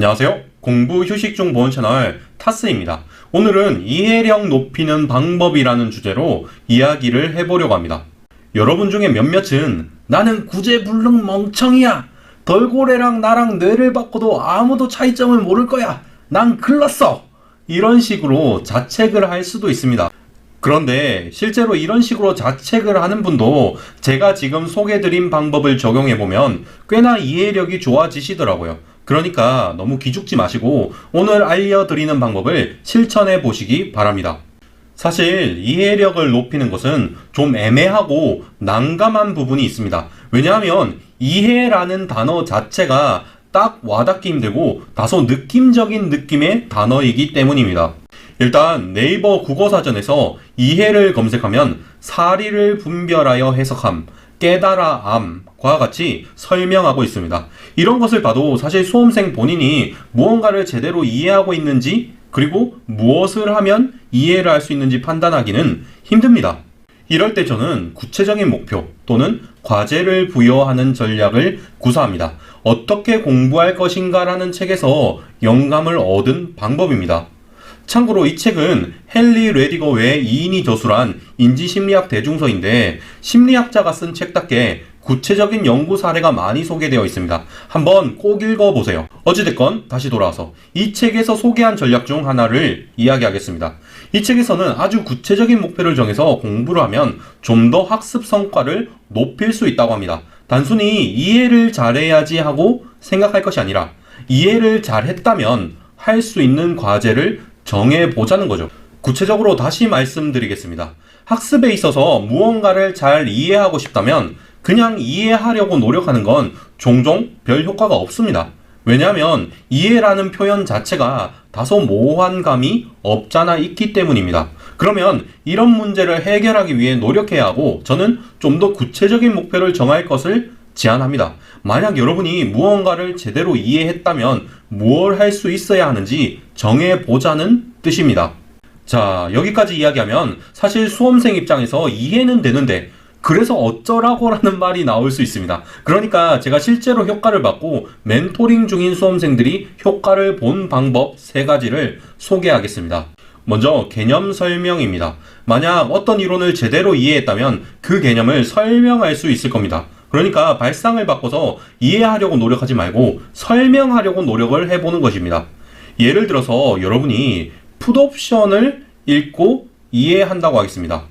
안녕하세요. 공부 휴식 중 보는 채널 타스입니다. 오늘은 이해력 높이는 방법이라는 주제로 이야기를 해보려고 합니다. 여러분 중에 몇몇은 나는 구제불능 멍청이야. 돌고래랑 나랑 뇌를 바꿔도 아무도 차이점을 모를 거야. 난 글렀어. 이런 식으로 자책을 할 수도 있습니다. 그런데 실제로 이런 식으로 자책을 하는 분도 제가 지금 소개해드린 방법을 적용해보면 꽤나 이해력이 좋아지시더라고요. 그러니까 너무 기죽지 마시고 오늘 알려드리는 방법을 실천해 보시기 바랍니다. 사실 이해력을 높이는 것은 좀 애매하고 난감한 부분이 있습니다. 왜냐하면 이해라는 단어 자체가 딱 와닿기 힘들고 다소 느낌적인 느낌의 단어이기 때문입니다. 일단 네이버 국어사전에서 이해를 검색하면 사리를 분별하여 해석함, 깨달아암과 같이 설명하고 있습니다. 이런 것을 봐도 사실 수험생 본인이 무언가를 제대로 이해하고 있는지 그리고 무엇을 하면 이해를 할 수 있는지 판단하기는 힘듭니다. 이럴 때 저는 구체적인 목표 또는 과제를 부여하는 전략을 구사합니다. 어떻게 공부할 것인가라는 책에서 영감을 얻은 방법입니다. 참고로 이 책은 헨리 레디거 외 2인이 저술한 인지심리학 대중서인데 심리학자가 쓴 책답게 구체적인 연구 사례가 많이 소개되어 있습니다. 한번 꼭 읽어보세요. 어찌됐건 다시 돌아와서 이 책에서 소개한 전략 중 하나를 이야기하겠습니다. 이 책에서는 아주 구체적인 목표를 정해서 공부를 하면 좀 더 학습 성과를 높일 수 있다고 합니다. 단순히 이해를 잘해야지 하고 생각할 것이 아니라 이해를 잘했다면 할 수 있는 과제를 정해보자는 거죠. 구체적으로 다시 말씀드리겠습니다. 학습에 있어서 무언가를 잘 이해하고 싶다면 그냥 이해하려고 노력하는 건 종종 별 효과가 없습니다. 왜냐하면 이해라는 표현 자체가 다소 모호한 감이 없잖아 있기 때문입니다. 그러면 이런 문제를 해결하기 위해 노력해야 하고 저는 좀 더 구체적인 목표를 정할 것을 제안합니다. 만약 여러분이 무언가를 제대로 이해했다면 무엇을 할 수 있어야 하는지 정해보자는 뜻입니다. 자, 여기까지 이야기하면 사실 수험생 입장에서 이해는 되는데 그래서 어쩌라고 라는 말이 나올 수 있습니다. 그러니까 제가 실제로 효과를 받고 멘토링 중인 수험생들이 효과를 본 방법 3가지를 소개하겠습니다. 먼저 개념 설명입니다. 만약 어떤 이론을 제대로 이해했다면 그 개념을 설명할 수 있을 겁니다. 그러니까 발상을 바꿔서 이해하려고 노력하지 말고 설명하려고 노력을 해보는 것입니다. 예를 들어서 여러분이 풋옵션을 읽고 이해한다고 하겠습니다.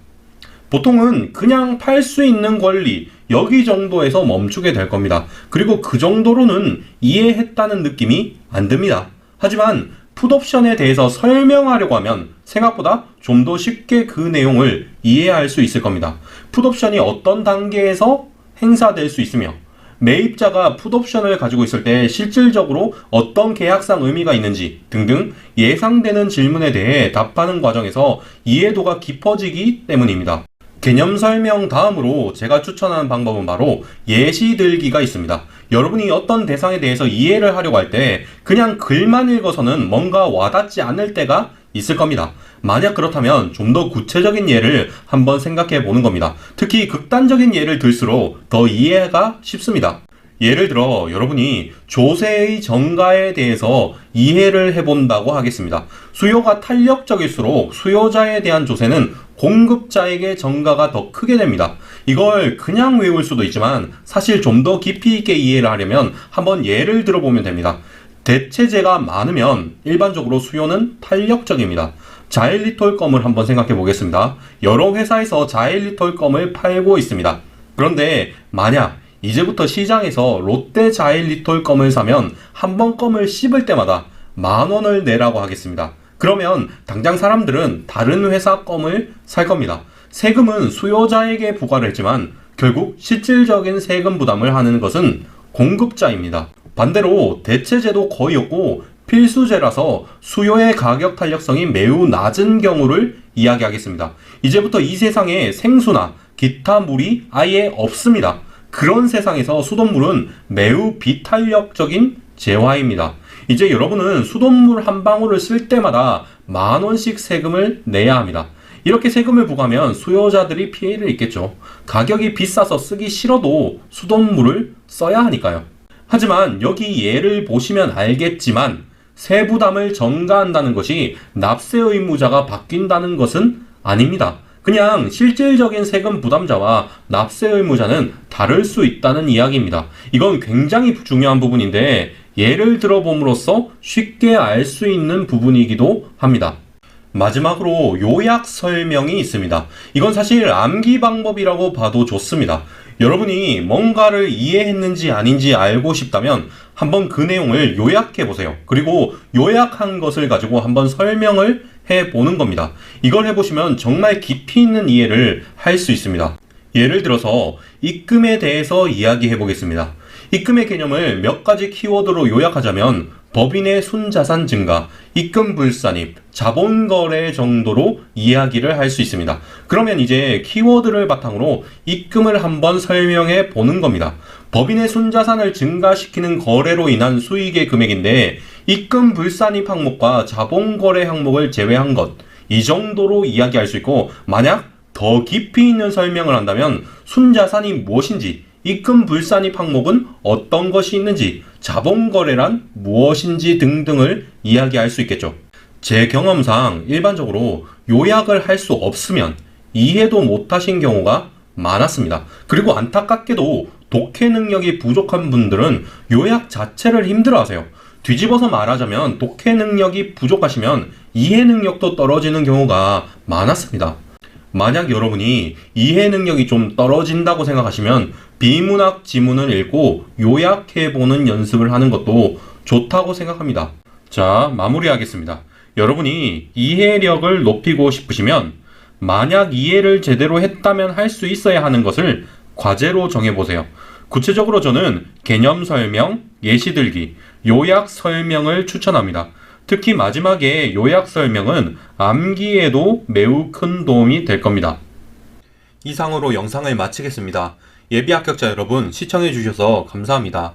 보통은 그냥 팔 수 있는 권리 여기 정도에서 멈추게 될 겁니다. 그리고 그 정도로는 이해했다는 느낌이 안 듭니다. 하지만 풋옵션에 대해서 설명하려고 하면 생각보다 좀 더 쉽게 그 내용을 이해할 수 있을 겁니다. 풋옵션이 어떤 단계에서 행사될 수 있으며 매입자가 풋옵션을 가지고 있을 때 실질적으로 어떤 계약상 의미가 있는지 등등 예상되는 질문에 대해 답하는 과정에서 이해도가 깊어지기 때문입니다. 개념 설명 다음으로 제가 추천하는 방법은 바로 예시 들기가 있습니다. 여러분이 어떤 대상에 대해서 이해를 하려고 할 때 그냥 글만 읽어서는 뭔가 와닿지 않을 때가 있을 겁니다. 만약 그렇다면 좀 더 구체적인 예를 한번 생각해 보는 겁니다. 특히 극단적인 예를 들수록 더 이해가 쉽습니다. 예를 들어 여러분이 조세의 정가에 대해서 이해를 해본다고 하겠습니다. 수요가 탄력적일수록 수요자에 대한 조세는 공급자에게 정가가 더 크게 됩니다. 이걸 그냥 외울 수도 있지만 사실 좀 더 깊이 있게 이해를 하려면 한번 예를 들어보면 됩니다. 대체재가 많으면 일반적으로 수요는 탄력적입니다. 자일리톨 껌을 한번 생각해 보겠습니다. 여러 회사에서 자일리톨 껌을 팔고 있습니다. 그런데 만약 이제부터 시장에서 롯데 자일리톨 껌을 사면 한 번 껌을 씹을 때마다 10,000원을 내라고 하겠습니다. 그러면 당장 사람들은 다른 회사 껌을 살 겁니다. 세금은 수요자에게 부과를 했지만 결국 실질적인 세금 부담을 하는 것은 공급자입니다. 반대로 대체재도 거의 없고 필수재라서 수요의 가격 탄력성이 매우 낮은 경우를 이야기하겠습니다. 이제부터 이 세상에 생수나 기타 물이 아예 없습니다. 그런 세상에서 수돗물은 매우 비탄력적인 재화입니다. 이제 여러분은 수돗물 한 방울을 쓸 때마다 10,000원씩 세금을 내야 합니다. 이렇게 세금을 부과하면 수요자들이 피해를 입겠죠. 가격이 비싸서 쓰기 싫어도 수돗물을 써야 하니까요. 하지만 여기 예를 보시면 알겠지만 세부담을 전가한다는 것이 납세 의무자가 바뀐다는 것은 아닙니다. 그냥 실질적인 세금 부담자와 납세 의무자는 다를 수 있다는 이야기입니다. 이건 굉장히 중요한 부분인데 예를 들어봄으로써 쉽게 알 수 있는 부분이기도 합니다. 마지막으로 요약 설명이 있습니다. 이건 사실 암기 방법이라고 봐도 좋습니다. 여러분이 뭔가를 이해했는지 아닌지 알고 싶다면 한번 그 내용을 요약해 보세요. 그리고 요약한 것을 가지고 한번 설명을 해 보는 겁니다. 이걸 해보시면 정말 깊이 있는 이해를 할 수 있습니다. 예를 들어서 입금에 대해서 이야기해 보겠습니다. 입금의 개념을 몇 가지 키워드로 요약하자면 법인의 순자산 증가, 입금 불산입, 자본거래 정도로 이야기를 할 수 있습니다. 그러면 이제 키워드를 바탕으로 입금을 한번 설명해 보는 겁니다. 법인의 순자산을 증가시키는 거래로 인한 수익의 금액인데 입금 불산입 항목과 자본거래 항목을 제외한 것, 이 정도로 이야기할 수 있고, 만약 더 깊이 있는 설명을 한다면 순자산이 무엇인지, 입금 불산입 항목은 어떤 것이 있는지, 자본거래란 무엇인지 등등을 이야기할 수 있겠죠. 제 경험상 일반적으로 요약을 할 수 없으면 이해도 못하신 경우가 많았습니다. 그리고 안타깝게도 독해 능력이 부족한 분들은 요약 자체를 힘들어하세요. 뒤집어서 말하자면 독해 능력이 부족하시면 이해 능력도 떨어지는 경우가 많았습니다. 만약 여러분이 이해 능력이 좀 떨어진다고 생각하시면 비문학 지문을 읽고 요약해보는 연습을 하는 것도 좋다고 생각합니다. 자, 마무리하겠습니다. 여러분이 이해력을 높이고 싶으시면 만약 이해를 제대로 했다면 할 수 있어야 하는 것을 과제로 정해보세요. 구체적으로 저는 개념 설명, 예시 들기, 요약 설명을 추천합니다. 특히 마지막에 요약 설명은 암기에도 매우 큰 도움이 될 겁니다. 이상으로 영상을 마치겠습니다. 예비 합격자 여러분, 시청해 주셔서 감사합니다.